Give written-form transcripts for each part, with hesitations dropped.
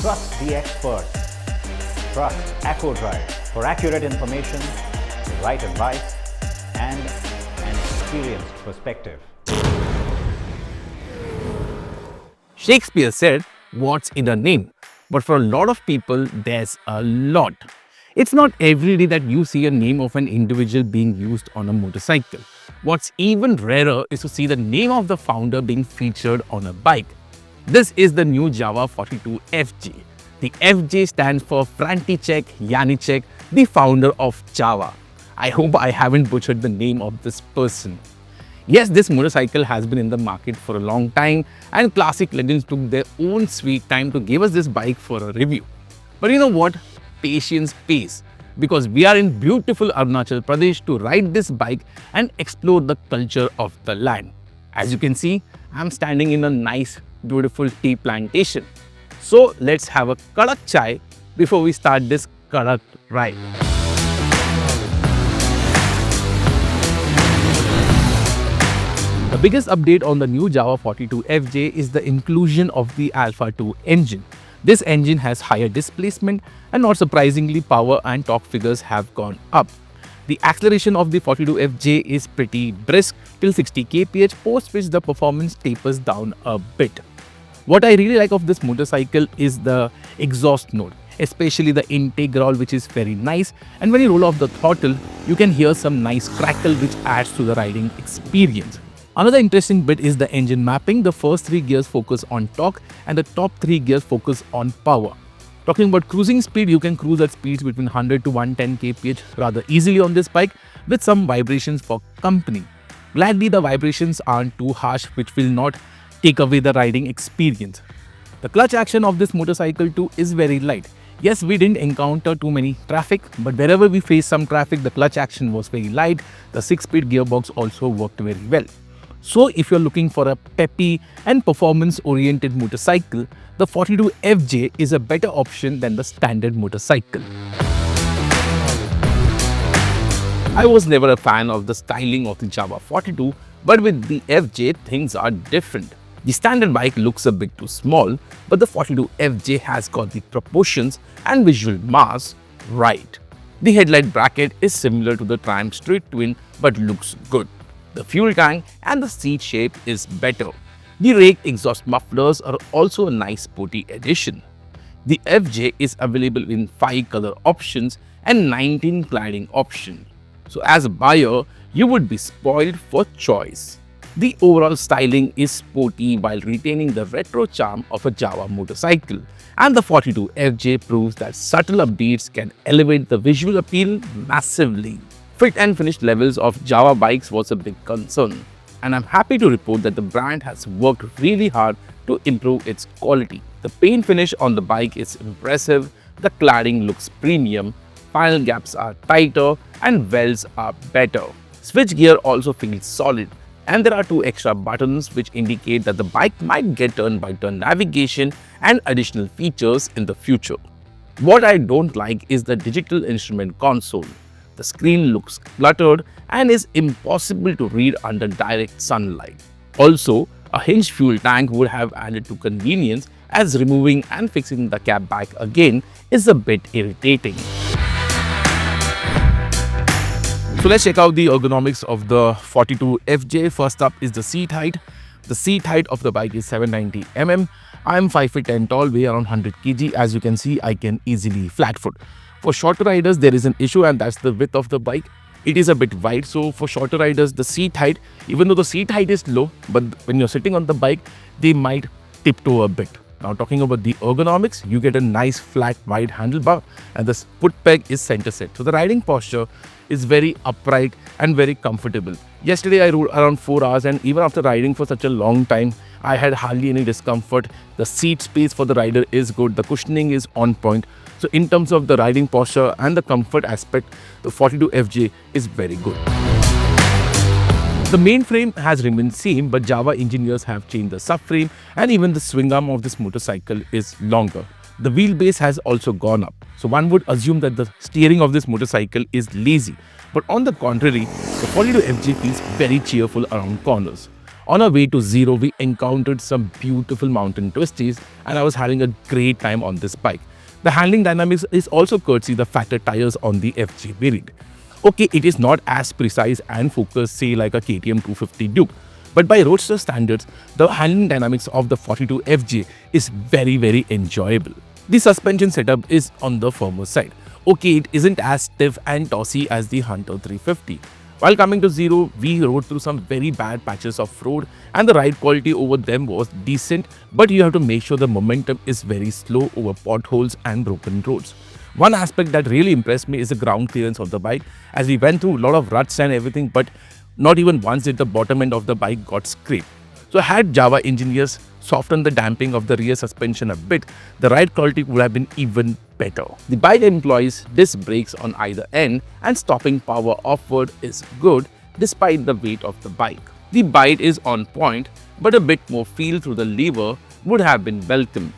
Trust the experts. Trust EcoDrive for accurate information, the right advice, and an experienced perspective. Shakespeare said, "What's in a name?" But for a lot of people, there's a lot. It's not every day that you see a name of an individual being used on a motorcycle. What's even rarer is to see the name of the founder being featured on a bike. This is the new Jawa 42 FJ. The FJ stands for Franticheck Yanicheck, the founder of Jawa. I hope I haven't butchered the name of this person. Yes, this motorcycle has been in the market for a long time, and classic legends took their own sweet time to give us this bike for a review. But you know what? Patience pays, because we are in beautiful Arunachal Pradesh to ride this bike and explore the culture of the land. As you can see, I'm standing in a nice, beautiful tea plantation. So let's have a kadak chai before we start this kadak ride. The biggest update on the new Jawa 42 FJ is the inclusion of the Alpha 2 engine. This engine has higher displacement, and not surprisingly, power and torque figures have gone up. The acceleration of the 42 FJ is pretty brisk till 60 kph, post which the performance tapers down a bit. What I really like of this motorcycle is the exhaust note, especially the intake growl, which is very nice, and when you roll off the throttle, you can hear some nice crackle which adds to the riding experience. Another interesting bit is the engine mapping. The first 3 gears focus on torque and the top 3 gears focus on power. Talking about cruising speed, you can cruise at speeds between 100 to 110 kph rather easily on this bike with some vibrations for company. Gladly, the vibrations aren't too harsh, which will not take away the riding experience. The clutch action of this motorcycle too is very light. Yes, we didn't encounter too many traffic, but wherever we faced some traffic, the clutch action was very light. The 6-speed gearbox also worked very well. So if you're looking for a peppy and performance-oriented motorcycle, the 42 FJ is a better option than the standard motorcycle. I was never a fan of the styling of the Jawa 42, but with the FJ, things are different. The standard bike looks a bit too small, but the 42 FJ has got the proportions and visual mass right. The headlight bracket is similar to the Triumph Street Twin, but looks good. The fuel tank and the seat shape is better. The raked exhaust mufflers are also a nice sporty addition. The FJ is available in 5 color options and 19 cladding options. So as a buyer, you would be spoiled for choice. The overall styling is sporty while retaining the retro charm of a Jawa motorcycle. And the 42 FJ proves that subtle updates can elevate the visual appeal massively. Fit and finish levels of Jawa bikes was a big concern, and I'm happy to report that the brand has worked really hard to improve its quality. The paint finish on the bike is impressive, the cladding looks premium, final gaps are tighter, and welds are better. Switch gear also feels solid, and there are 2 extra buttons which indicate that the bike might get turn-by-turn navigation and additional features in the future. What I don't like is the digital instrument console. The screen looks cluttered and is impossible to read under direct sunlight. Also, a hinged fuel tank would have added to convenience, as removing and fixing the cap back again is a bit irritating. So let's check out the ergonomics of the 42 FJ. First up is the seat height. The seat height of the bike is 790 mm. I'm 5 feet 10 tall, weigh around 100 kg. As you can see, I can easily flat foot. For shorter riders, there is an issue, and that's the width of the bike. It is a bit wide, so for shorter riders, the seat height, even though the seat height is low, but when you're sitting on the bike, they might tiptoe a bit. Now talking about the ergonomics, you get a nice flat wide handlebar, and the foot peg is center set. So the riding posture is very upright and very comfortable. Yesterday I rode around 4 hours, and even after riding for such a long time, I had hardly any discomfort. The seat space for the rider is good, the cushioning is on point. So in terms of the riding posture and the comfort aspect, the 42 FJ is very good. The main frame has remained same, but Jawa engineers have changed the subframe, and even the swing arm of this motorcycle is longer. The wheelbase has also gone up. So one would assume that the steering of this motorcycle is lazy. But on the contrary, the 42 FJ feels very cheerful around corners. On our way to Ziro, we encountered some beautiful mountain twisties and I was having a great time on this bike. The handling dynamics is also courtesy the fatter tires on the FJ variant. Okay, it is not as precise and focused say like a KTM 250 Duke, but by roadster standards, the handling dynamics of the 42 FJ is very enjoyable. The suspension setup is on the firmer side. Okay, it isn't as stiff and tossy as the Hunter 350. While coming to Ziro, we rode through some very bad patches of road and the ride quality over them was decent, but you have to make sure the momentum is very slow over potholes and broken roads. One aspect that really impressed me is the ground clearance of the bike, as we went through a lot of ruts and everything, but not even once did the bottom end of the bike got scraped. So had Jawa engineers softened the damping of the rear suspension a bit, the ride quality would have been even better. The bike employs disc brakes on either end and stopping power offward is good despite the weight of the bike. The bite is on point, but a bit more feel through the lever would have been welcome.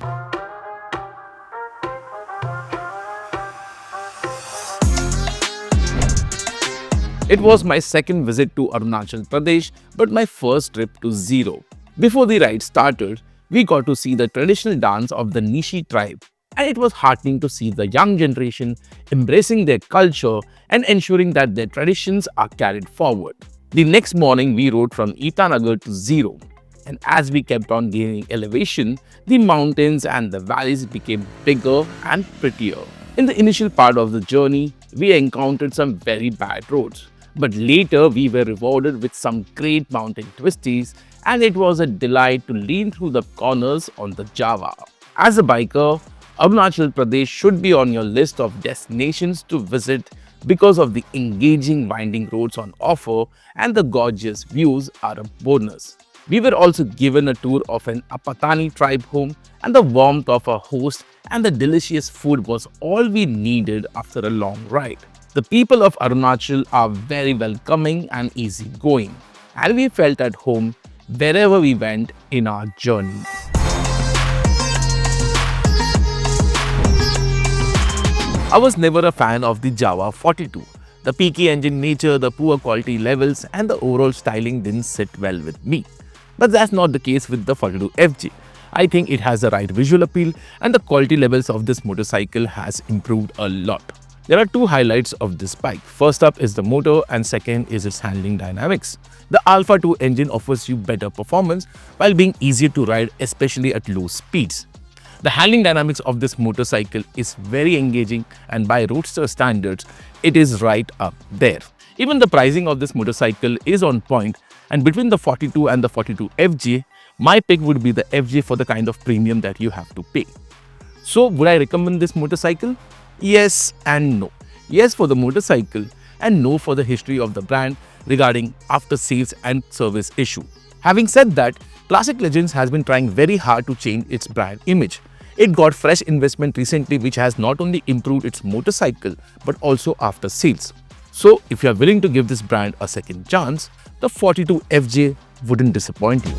It was my second visit to Arunachal Pradesh, but my first trip to Ziro. Before the ride started, we got to see the traditional dance of the Nishi tribe, and it was heartening to see the young generation embracing their culture and ensuring that their traditions are carried forward. The next morning, we rode from Itanagar to Ziro, and as we kept on gaining elevation, the mountains and the valleys became bigger and prettier. In the initial part of the journey, we encountered some very bad roads. But later we were rewarded with some great mountain twisties and it was a delight to lean through the corners on the Jawa. As a biker, Arunachal Pradesh should be on your list of destinations to visit because of the engaging winding roads on offer and the gorgeous views are a bonus. We were also given a tour of an Apatani tribe home and the warmth of our host and the delicious food was all we needed after a long ride. The people of Arunachal are very welcoming and easygoing, and we felt at home wherever we went in our journey. I was never a fan of the Jawa 42. The peaky engine nature, the poor quality levels, and the overall styling didn't sit well with me. But that's not the case with the 42 FJ. I think it has the right visual appeal, and the quality levels of this motorcycle has improved a lot. There are two highlights of this bike. First up is the motor and second is its handling dynamics. The Alpha 2 engine offers you better performance while being easier to ride, especially at low speeds. The handling dynamics of this motorcycle is very engaging and by roadster standards, it is right up there. Even the pricing of this motorcycle is on point and between the 42 and the 42 FJ, my pick would be the FJ for the kind of premium that you have to pay. So would I recommend this motorcycle? Yes and no. Yes for the motorcycle and no for the history of the brand regarding after sales and service issue. Having said that, Classic Legends has been trying very hard to change its brand image. It got fresh investment recently which has not only improved its motorcycle but also after sales. So if you are willing to give this brand a second chance, the 42 FJ wouldn't disappoint you.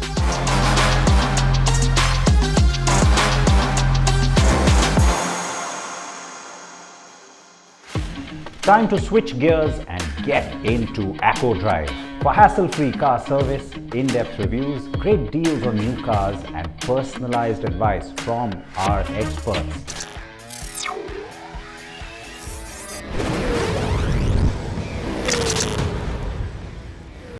Time to switch gears and get into Acco Drive. For hassle-free car service, in-depth reviews, great deals on new cars and personalized advice from our experts.